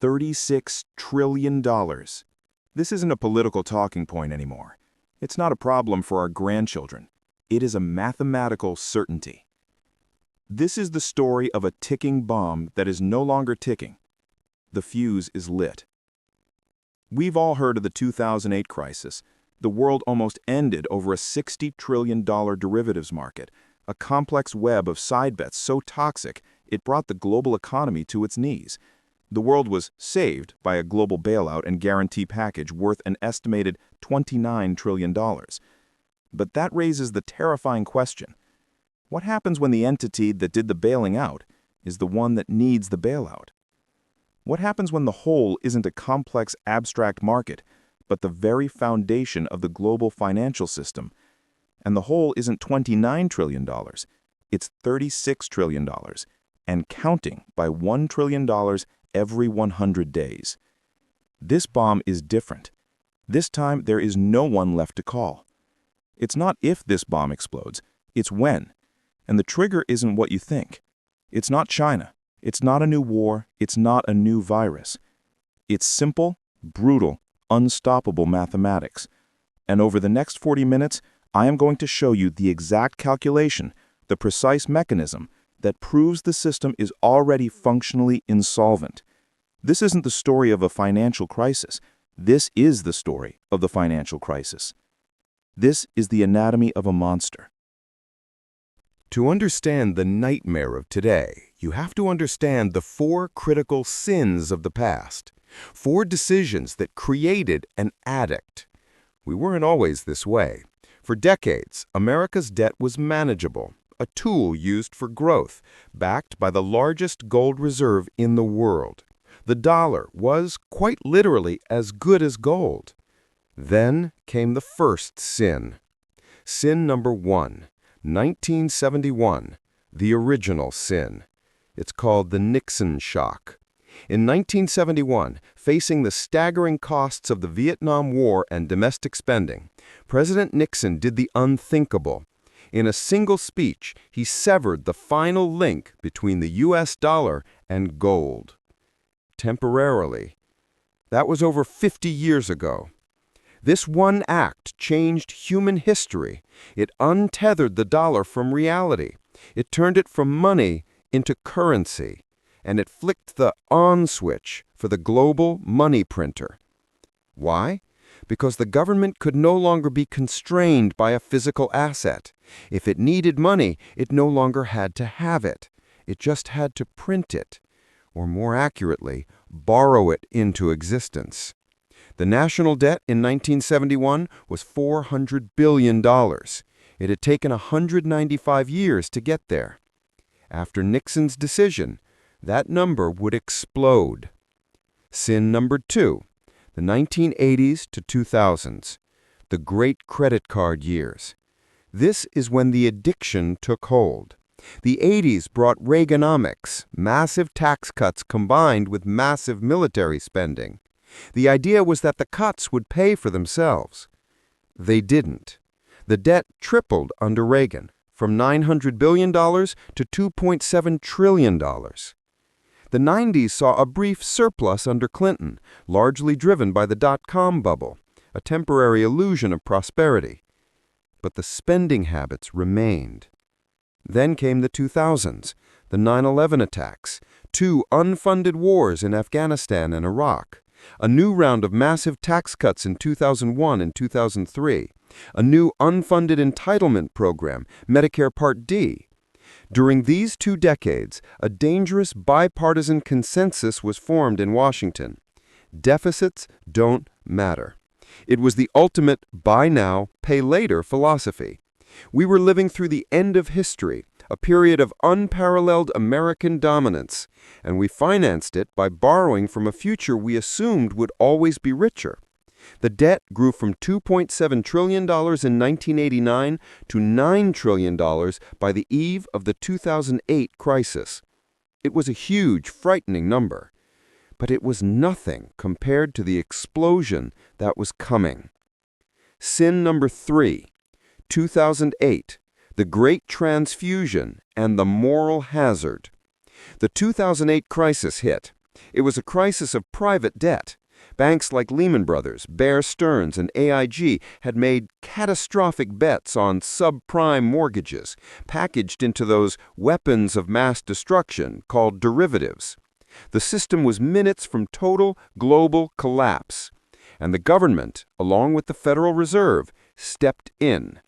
$36 trillion. This isn't a political talking point anymore. It's not a problem for our grandchildren. It is a mathematical certainty. This is the story of a ticking bomb that is no longer ticking. The fuse is lit. We've all heard of the 2008 crisis. The world almost ended over a $60 trillion derivatives market, a complex web of side bets so toxic it brought the global economy to its knees. The world was saved by a global bailout and guarantee package worth an estimated $29 trillion. But that raises the terrifying question. What happens when the entity that did the bailing out is the one that needs the bailout? What happens when the whole isn't a complex abstract market, but the very foundation of the global financial system? And the whole isn't $29 trillion, it's $36 trillion, and counting by $1 trillion every 100 days. This bomb is different. This time there is no one left to call. It's not if this bomb explodes, it's when. And the trigger isn't what you think. It's not China. It's not a new war. It's not a new virus. It's simple, brutal, unstoppable mathematics. And over the next 40 minutes, I am going to show you the exact calculation, the precise mechanism that proves the system is already functionally insolvent. This isn't the story of a financial crisis. This is the story of the financial crisis. This is the anatomy of a monster. To understand the nightmare of today, you have to understand the 4 critical sins of the past, 4 decisions that created an addict. We weren't always this way. For decades, America's debt was manageable, a tool used for growth, backed by the largest gold reserve in the world. The dollar was, quite literally, as good as gold. Then came the first sin. Sin number 1, 1971, the original sin. It's called the Nixon Shock. In 1971, facing the staggering costs of the Vietnam War and domestic spending, President Nixon did the unthinkable. In a single speech, he severed the final link between the US dollar and gold. Temporarily. That was over 50 years ago. This one act changed human history. It untethered the dollar from reality. It turned it from money into currency. And it flicked the on switch for the global money printer. Why? Because the government could no longer be constrained by a physical asset. If it needed money, it no longer had to have it. It just had to print it, or more accurately, borrow it into existence. The national debt in 1971 was $400 billion. It had taken 195 years to get there. After Nixon's decision, that number would explode. Sin number 2, the 1980s to 2000s, the great credit card years. This is when the addiction took hold. The 80s brought Reaganomics, massive tax cuts combined with massive military spending. The idea was that the cuts would pay for themselves. They didn't. The debt tripled under Reagan, from $900 billion to $2.7 trillion. The 90s saw a brief surplus under Clinton, largely driven by the dot-com bubble, a temporary illusion of prosperity. But the spending habits remained. Then came the 2000s, the 9/11 attacks, 2 unfunded wars in Afghanistan and Iraq, a new round of massive tax cuts in 2001 and 2003, a new unfunded entitlement program, Medicare Part D. During these 2 decades, a dangerous bipartisan consensus was formed in Washington. Deficits don't matter. It was the ultimate buy now, pay later philosophy. We were living through the end of history, a period of unparalleled American dominance, and we financed it by borrowing from a future we assumed would always be richer. The debt grew from $2.7 trillion in 1989 to $9 trillion by the eve of the 2008 crisis. It was a huge, frightening number, but it was nothing compared to the explosion that was coming. Sin number 3, 2008, the Great Transfusion and the moral hazard. The 2008 crisis hit. It was a crisis of private debt. Banks like Lehman Brothers, Bear Stearns, and AIG had made catastrophic bets on subprime mortgages, packaged into those weapons of mass destruction called derivatives. The system was minutes from total global collapse, and the government, along with the Federal Reserve, stepped in.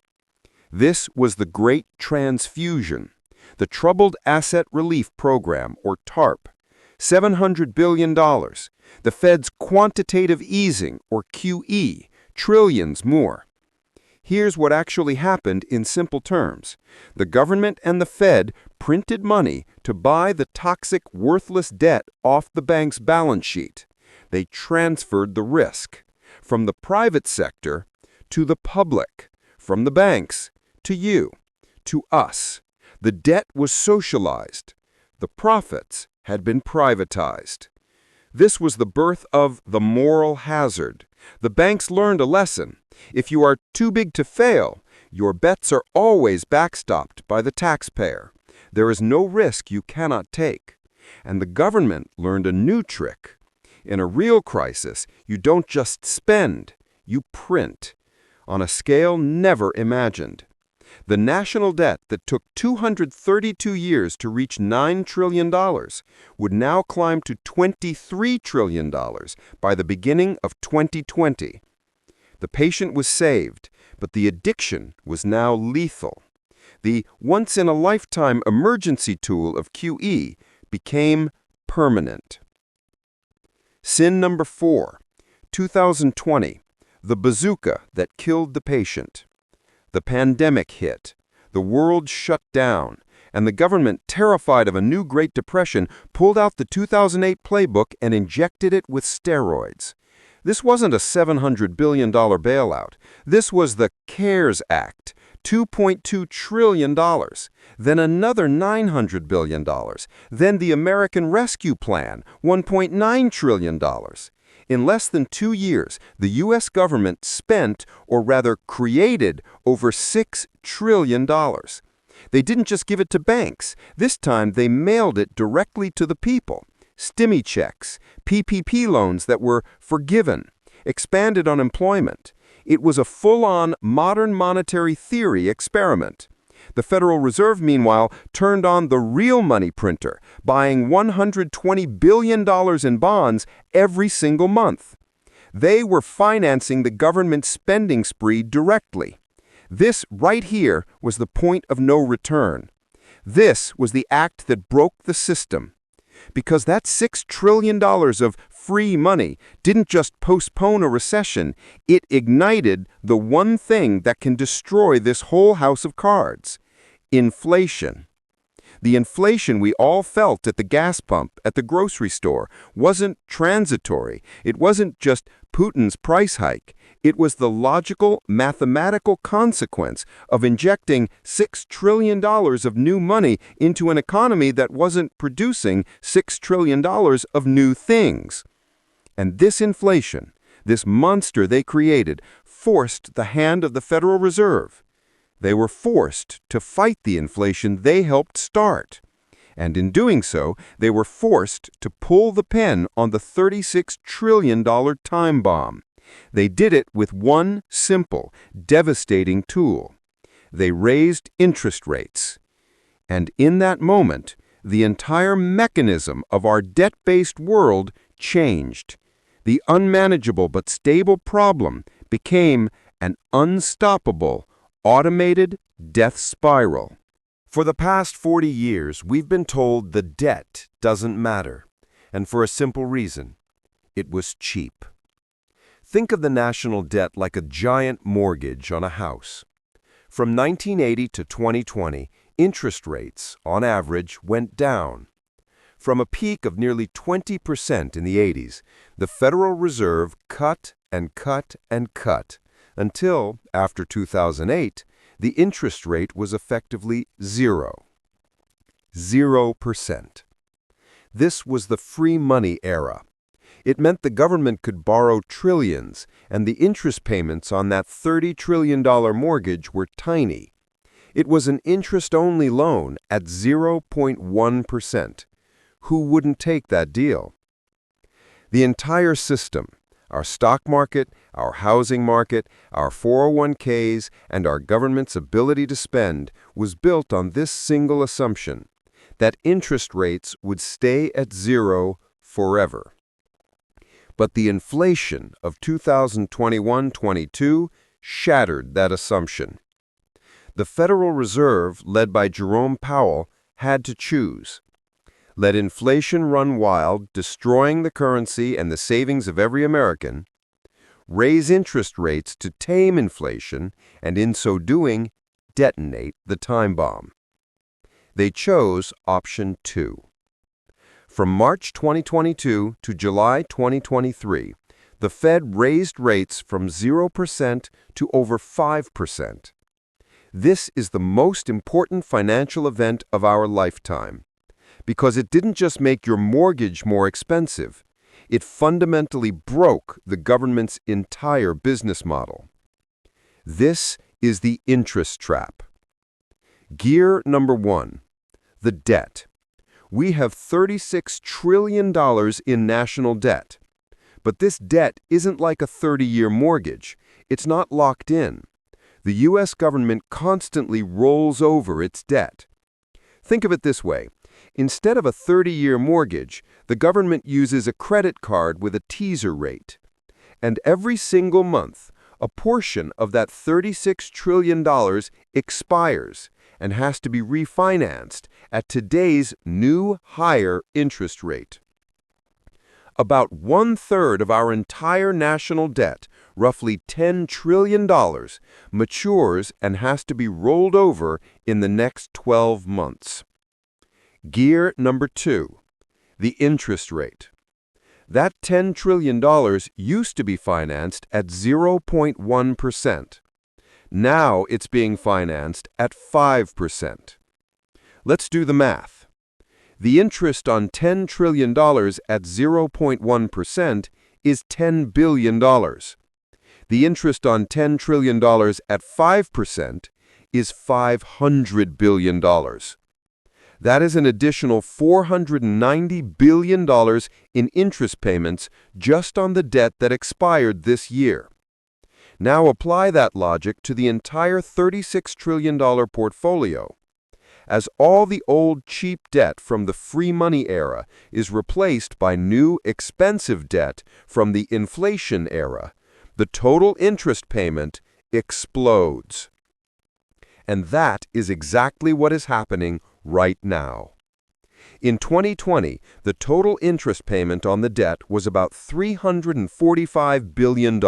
This was the Great Transfusion, the Troubled Asset Relief Program, or TARP. $700 billion, the Fed's quantitative easing, or QE, trillions more. Here's what actually happened in simple terms. The government and the Fed printed money to buy the toxic, worthless debt off the bank's balance sheet. They transferred the risk from the private sector to the public, from the banks to you, to us. The debt was socialized. The profits had been privatized. This was the birth of the moral hazard. The banks learned a lesson. If you are too big to fail, your bets are always backstopped by the taxpayer. There is no risk you cannot take. And the government learned a new trick. In a real crisis, you don't just spend, you print, on a scale never imagined. The national debt that took 232 years to reach $9 trillion would now climb to $23 trillion by the beginning of 2020. The patient was saved, but the addiction was now lethal. The once-in-a-lifetime emergency tool of QE became permanent. Sin number 4, 2020, the bazooka that killed the patient. The pandemic hit, the world shut down, and the government, terrified of a new Great Depression, pulled out the 2008 playbook and injected it with steroids. This wasn't a $700 billion bailout. This was the CARES Act, $2.2 trillion, then another $900 billion, then the American Rescue Plan, $1.9 trillion. In less than 2 years, the U.S. government spent, or rather created, over $6 trillion. They didn't just give it to banks. This time, they mailed it directly to the people. Stimmy checks, PPP loans that were forgiven, expanded unemployment. It was a full-on modern monetary theory experiment. The Federal Reserve, meanwhile, turned on the real money printer, buying $120 billion in bonds every single month. They were financing the government spending spree directly. This right here was the point of no return. This was the act that broke the system. Because that $6 trillion of free money didn't just postpone a recession, it ignited the one thing that can destroy this whole house of cards: inflation. The inflation we all felt at the gas pump, at the grocery store, wasn't transitory. It wasn't just Putin's price hike. It was the logical, mathematical consequence of injecting $6 trillion of new money into an economy that wasn't producing $6 trillion of new things. And this inflation, this monster they created, forced the hand of the Federal Reserve. They were forced to fight the inflation they helped start. And in doing so, they were forced to pull the pin on the $36 trillion time bomb. They did it with one simple, devastating tool. They raised interest rates. And in that moment, the entire mechanism of our debt-based world changed. The unmanageable but stable problem became an unstoppable, automated death spiral. For the past 40 years, we've been told the debt doesn't matter, and for a simple reason: it was cheap. Think of the national debt like a giant mortgage on a house. From 1980 to 2020, interest rates, on average, went down. From a peak of nearly 20% in the 80s, the Federal Reserve cut and cut and cut, until, after 2008, the interest rate was effectively zero. 0%. This was the free money era. It meant the government could borrow trillions, and the interest payments on that $30 trillion mortgage were tiny. It was an interest-only loan at 0.1%. Who wouldn't take that deal? The entire system, our stock market, our housing market, our 401ks, and our government's ability to spend was built on this single assumption, that interest rates would stay at zero forever. But the inflation of 2021-22 shattered that assumption. The Federal Reserve, led by Jerome Powell, had to choose. Let inflation run wild, destroying the currency and the savings of every American, raise interest rates to tame inflation, and in so doing, detonate the time bomb. They chose option 2. From March 2022 to July 2023, the Fed raised rates from 0% to over 5%. This is the most important financial event of our lifetime, because it didn't just make your mortgage more expensive, it fundamentally broke the government's entire business model. This is the interest trap. Gear number 1, the debt. We have $36 trillion in national debt. But this debt isn't like a 30-year mortgage. It's not locked in. The U.S. government constantly rolls over its debt. Think of it this way. Instead of a 30-year mortgage, the government uses a credit card with a teaser rate. And every single month, a portion of that $36 trillion expires and has to be refinanced at today's new higher interest rate. About 1/3 of our entire national debt, roughly $10 trillion, matures and has to be rolled over in the next 12 months. Gear number 2, the interest rate. That $10 trillion used to be financed at 0.1%. Now it's being financed at 5%. Let's do the math. The interest on $10 trillion at 0.1% is $10 billion. The interest on $10 trillion at 5% is $500 billion. That is an additional $490 billion in interest payments just on the debt that expired this year. Now apply that logic to the entire $36 trillion portfolio. As all the old cheap debt from the free money era is replaced by new expensive debt from the inflation era, the total interest payment explodes. And that is exactly what is happening right now. In 2020, the total interest payment on the debt was about $345 billion.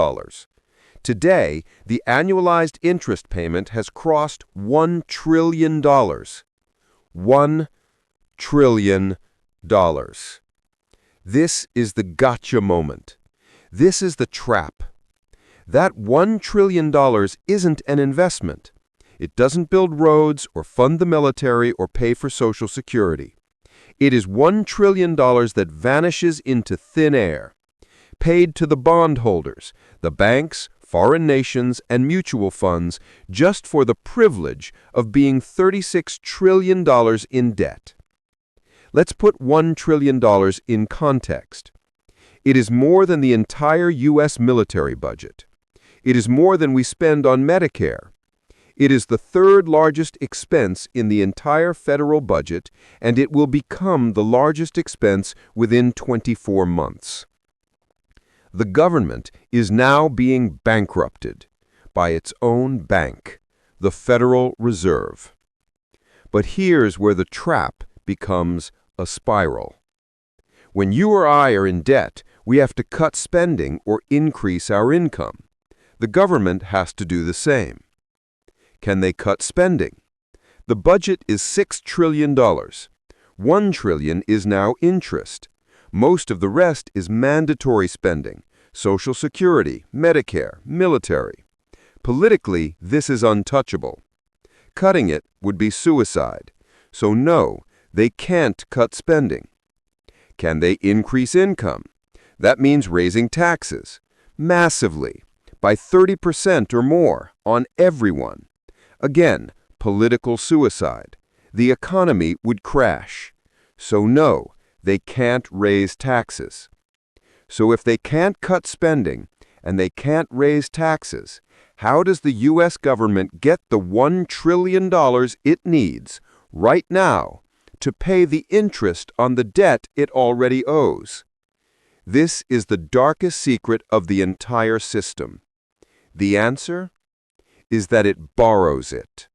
Today, the annualized interest payment has crossed $1 trillion. $1 trillion. This is the gotcha moment. This is the trap. That $1 trillion isn't an investment. It doesn't build roads or fund the military or pay for Social Security. It is $1 trillion that vanishes into thin air, paid to the bondholders, the banks, foreign nations, and mutual funds just for the privilege of being $36 trillion in debt. Let's put $1 trillion in context. It is more than the entire U.S. military budget. It is more than we spend on Medicare. It is the third largest expense in the entire federal budget, and it will become the largest expense within 24 months. The government is now being bankrupted by its own bank, the Federal Reserve. But here's where the trap becomes a spiral. When you or I are in debt, we have to cut spending or increase our income. The government has to do the same. Can they cut spending? The budget is $6 trillion. $1 trillion is now interest. Most of the rest is mandatory spending, Social Security, Medicare, military. Politically, this is untouchable. Cutting it would be suicide. So no, they can't cut spending. Can they increase income? That means raising taxes, massively, by 30% or more on everyone. Again, political suicide. The economy would crash. So no, they can't raise taxes. So if they can't cut spending and they can't raise taxes, how does the U.S. government get the $1 trillion it needs right now to pay the interest on the debt it already owes? This is the darkest secret of the entire system. The answer is that it borrows it.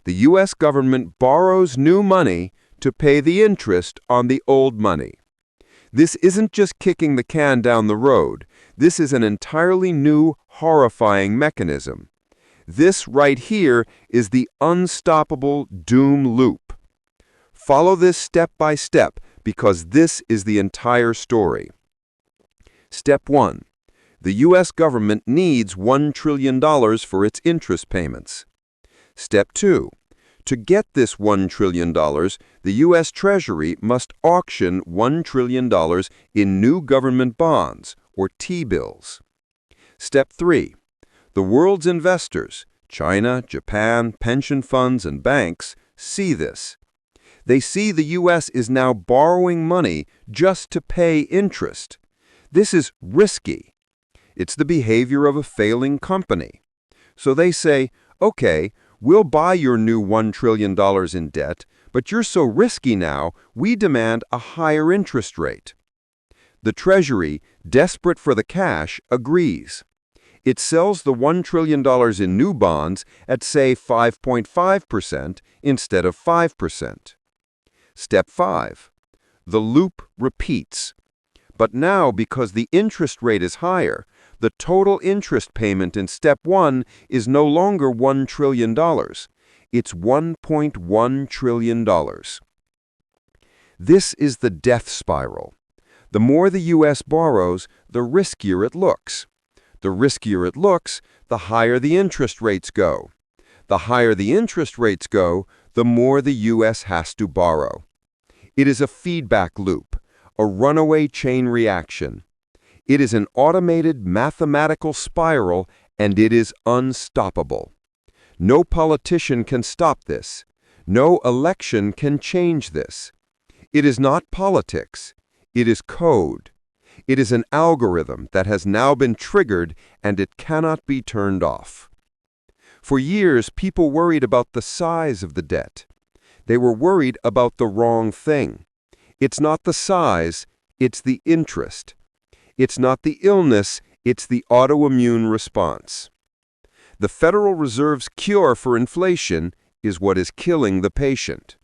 The U.S. government borrows new money to pay the interest on the old money. This isn't just kicking the can down the road. This is an entirely new, horrifying mechanism. This right here is the unstoppable doom loop. Follow this step by step because this is the entire story. Step 1. The U.S. government needs $1 trillion for its interest payments. Step 2. To get this $1 trillion, the U.S. Treasury must auction $1 trillion in new government bonds, or T-bills. Step 3. The world's investors, China, Japan, pension funds, and banks, see this. They see the U.S. is now borrowing money just to pay interest. This is risky. It's the behavior of a failing company. So they say, okay, we'll buy your new $1 trillion in debt, but you're so risky now, we demand a higher interest rate. The Treasury, desperate for the cash, agrees. It sells the $1 trillion in new bonds at, say, 5.5% instead of 5%. Step 5. The loop repeats. But now, because the interest rate is higher, the total interest payment in Step 1 is no longer $1 trillion. It's $1.1 trillion. This is the death spiral. The more the U.S. borrows, the riskier it looks. The riskier it looks, the higher the interest rates go. The higher the interest rates go, the more the U.S. has to borrow. It is a feedback loop, a runaway chain reaction. It is an automated mathematical spiral, and it is unstoppable. No politician can stop this. No election can change this. It is not politics. It is code. It is an algorithm that has now been triggered, and it cannot be turned off. For years, people worried about the size of the debt. They were worried about the wrong thing. It's not the size, it's the interest. It's not the illness, it's the autoimmune response. The Federal Reserve's cure for inflation is what is killing the patient.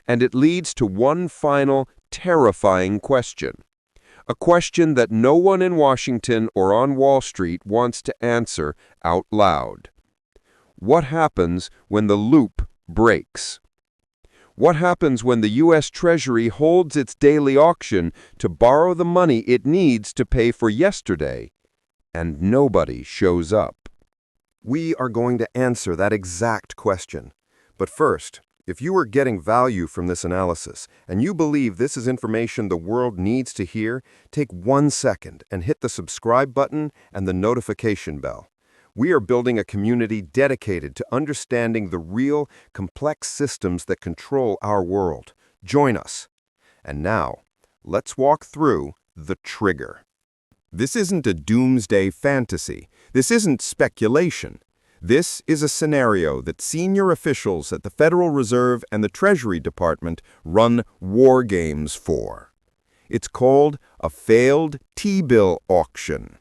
And it leads to one final, terrifying question. A question that no one in Washington or on Wall Street wants to answer out loud. What happens when the loop breaks? What happens when the U.S. Treasury holds its daily auction to borrow the money it needs to pay for yesterday, and nobody shows up? We are going to answer that exact question. But first, if you are getting value from this analysis, and you believe this is information the world needs to hear, take 1 second and hit the subscribe button and the notification bell. We are building a community dedicated to understanding the real, complex systems that control our world. Join us. And now, let's walk through the trigger. This isn't a doomsday fantasy. This isn't speculation. This is a scenario that senior officials at the Federal Reserve and the Treasury Department run war games for. It's called a failed T-bill auction.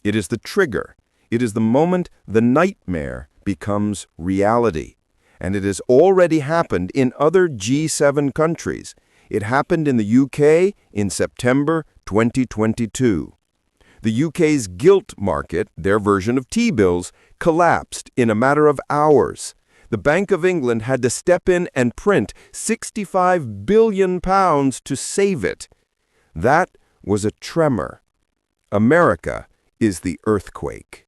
It is the trigger. It is the moment the nightmare becomes reality. And it has already happened in other G7 countries. It happened in the UK in September 2022. The UK's gilt market, their version of T-bills, collapsed in a matter of hours. The Bank of England had to step in and print £65 billion to save it. That was a tremor. America is the earthquake.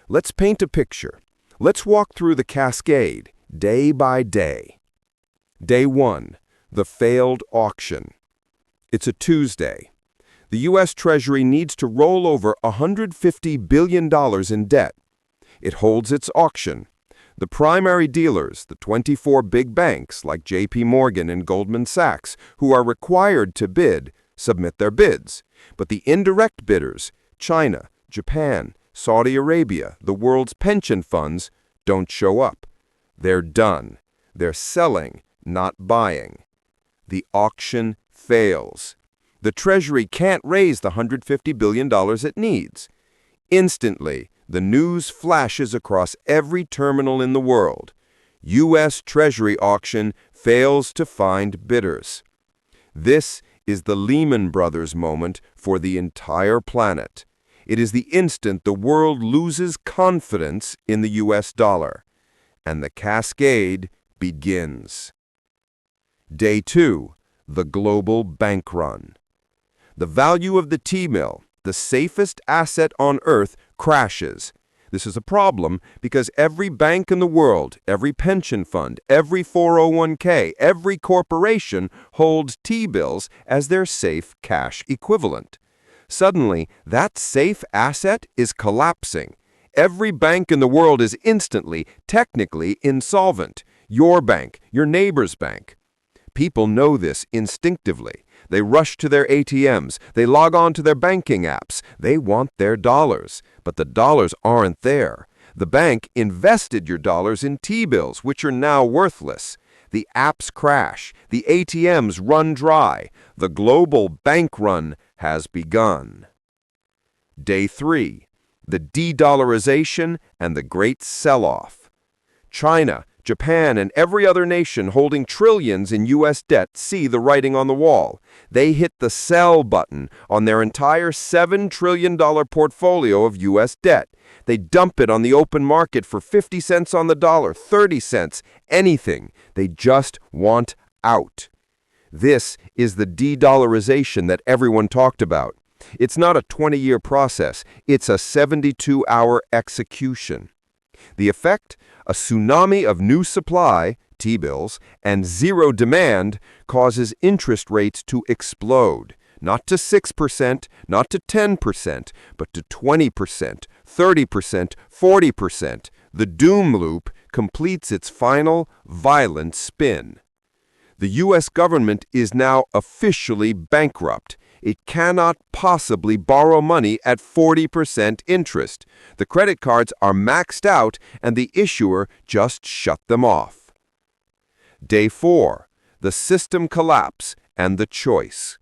Let's paint a picture. Let's walk through the cascade, day by day. Day 1, the failed auction. It's a Tuesday. The U.S. Treasury needs to roll over $150 billion in debt. It holds its auction. The primary dealers, the 24 big banks like J.P. Morgan and Goldman Sachs, who are required to bid, submit their bids. But the indirect bidders, China, Japan, Saudi Arabia, the world's pension funds, don't show up. They're done. They're selling, not buying. The auction fails. The Treasury can't raise the $150 billion it needs. Instantly, the news flashes across every terminal in the world. US Treasury auction fails to find bidders. This is the Lehman Brothers moment for the entire planet. It is the instant the world loses confidence in the US dollar, and the cascade begins. Day 2, the global bank run. The value of the T-bill, the safest asset on earth, crashes. This is a problem because every bank in the world, every pension fund, every 401k, every corporation holds T-bills as their safe cash equivalent. Suddenly, that safe asset is collapsing. Every bank in the world is instantly, technically insolvent. Your bank, your neighbor's bank. People know this instinctively. They rush to their ATMs. They log on to their banking apps. They want their dollars. But the dollars aren't there. The bank invested your dollars in T-bills, which are now worthless. The apps crash. The ATMs run dry. The global bank run has begun. Day 3. The de-dollarization and the great sell-off. China, Japan, and every other nation holding trillions in U.S. debt see the writing on the wall. They hit the sell button on their entire $7 trillion portfolio of U.S. debt. They dump it on the open market for 50 cents on the dollar, 30 cents, anything. They just want out. This is the de-dollarization that everyone talked about. It's not a 20-year process. It's a 72-hour execution. The effect? A tsunami of new supply, T-bills, and zero demand causes interest rates to explode. Not to 6%, not to 10%, but to 20%, 30%, 40%. The doom loop completes its final, violent spin. The U.S. government is now officially bankrupt. It cannot possibly borrow money at 40% interest. The credit cards are maxed out and the issuer just shut them off. Day 4. The system collapse and the choice.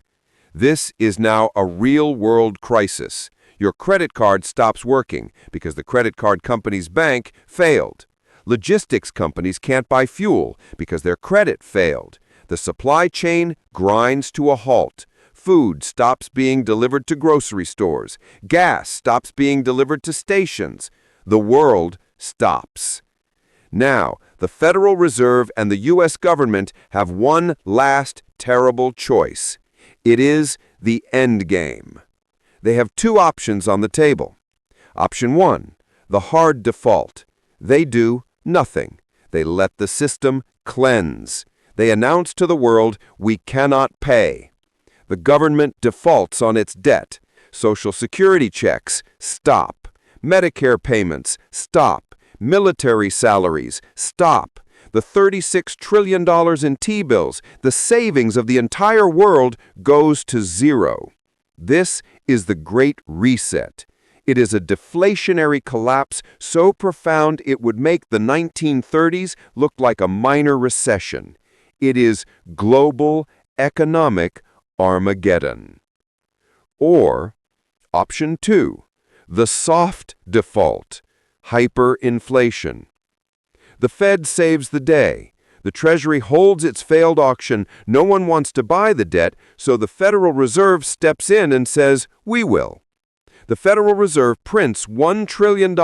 This is now a real-world crisis. Your credit card stops working because the credit card company's bank failed. Logistics companies can't buy fuel because their credit failed. The supply chain grinds to a halt. Food stops being delivered to grocery stores. Gas stops being delivered to stations. The world stops. Now, the Federal Reserve and the U.S. government have one last terrible choice. It is the end game. They have two options on the table. Option 1, the hard default. They do nothing. They let the system cleanse. They announce to the world, we cannot pay. The government defaults on its debt. Social Security checks stop. Medicare payments stop. Military salaries stop. The $36 trillion in T-bills, the savings of the entire world, goes to zero. This is the Great Reset. It is a deflationary collapse so profound it would make the 1930s look like a minor recession. It is global economic Armageddon. Or, option 2, the soft default, hyperinflation. The Fed saves the day. The Treasury holds its failed auction. No one wants to buy the debt, so the Federal Reserve steps in and says, we will. The Federal Reserve prints $1 trillion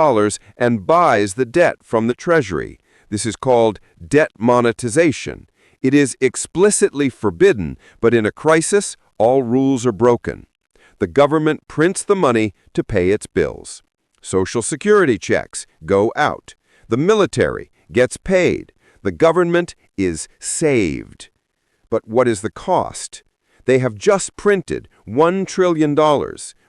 and buys the debt from the Treasury. This is called debt monetization. It is explicitly forbidden, but in a crisis, all rules are broken. The government prints the money to pay its bills. Social Security checks go out. The military gets paid. The government is saved. But what is the cost? They have just printed $1 trillion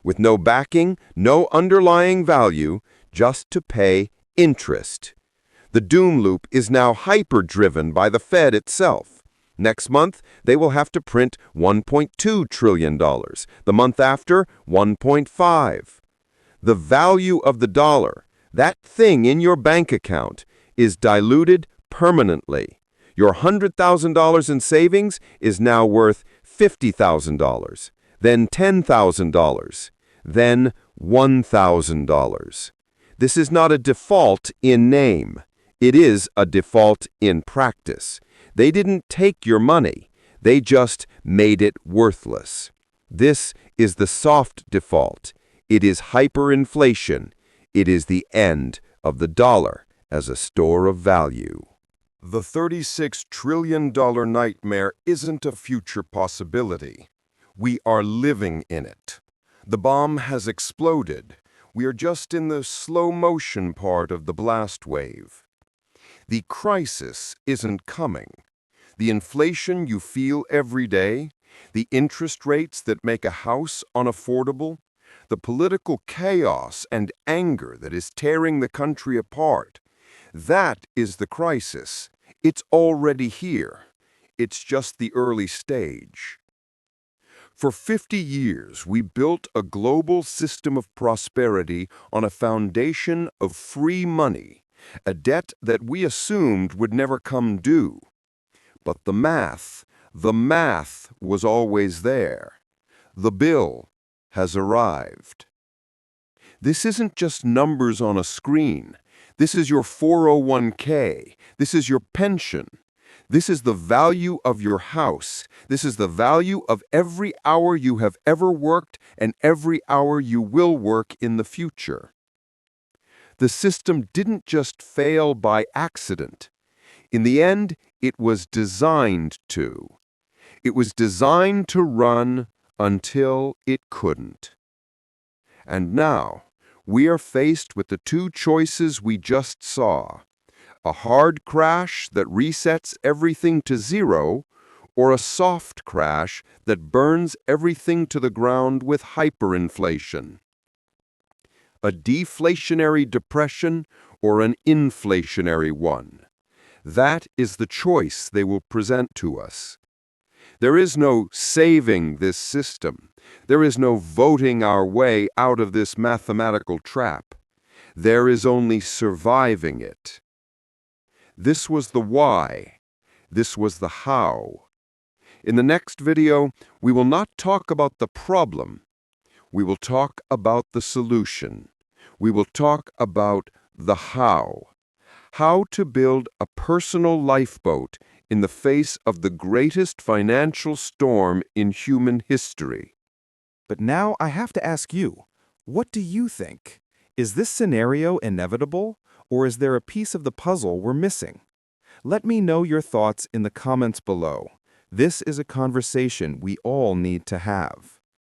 with no backing, no underlying value, just to pay interest. The doom loop is now hyper-driven by the Fed itself. Next month, they will have to print $1.2 trillion. The month after, 1.5. The value of the dollar, that thing in your bank account, is diluted permanently. Your $100,000 in savings is now worth $50,000, then $10,000, then $1,000. This is not a default in name. It is a default in practice. They didn't take your money. They just made it worthless. This is the soft default. It is hyperinflation. It is the end of the dollar as a store of value. The $36 trillion nightmare isn't a future possibility. We are living in it. The bomb has exploded. We are just in the slow-motion part of the blast wave. The crisis isn't coming. The inflation you feel every day, the interest rates that make a house unaffordable, the political chaos and anger that is tearing the country apart, that is the crisis. It's already here. It's just the early stage. For 50 years, we built a global system of prosperity on a foundation of free money, a debt that we assumed would never come due. But the math was always there. The bill has arrived. This isn't just numbers on a screen. This is your 401k. This is your pension. This is the value of your house. This is the value of every hour you have ever worked and every hour you will work in the future. The system didn't just fail by accident. In the end, it was designed to. It was designed to run until it couldn't. And now, we are faced with the two choices we just saw: a hard crash that resets everything to zero, or a soft crash that burns everything to the ground with hyperinflation. A deflationary depression or an inflationary one. That is the choice they will present to us. There is no saving this system. There is no voting our way out of this mathematical trap. There is only surviving it. This was the why. This was the how. In the next video, we will not talk about the problem. We will talk about the solution. We will talk about the how. How to build a personal lifeboat in the face of the greatest financial storm in human history. But now I have to ask you, what do you think? Is this scenario inevitable, or is there a piece of the puzzle we're missing? Let me know your thoughts in the comments below. This is a conversation we all need to have.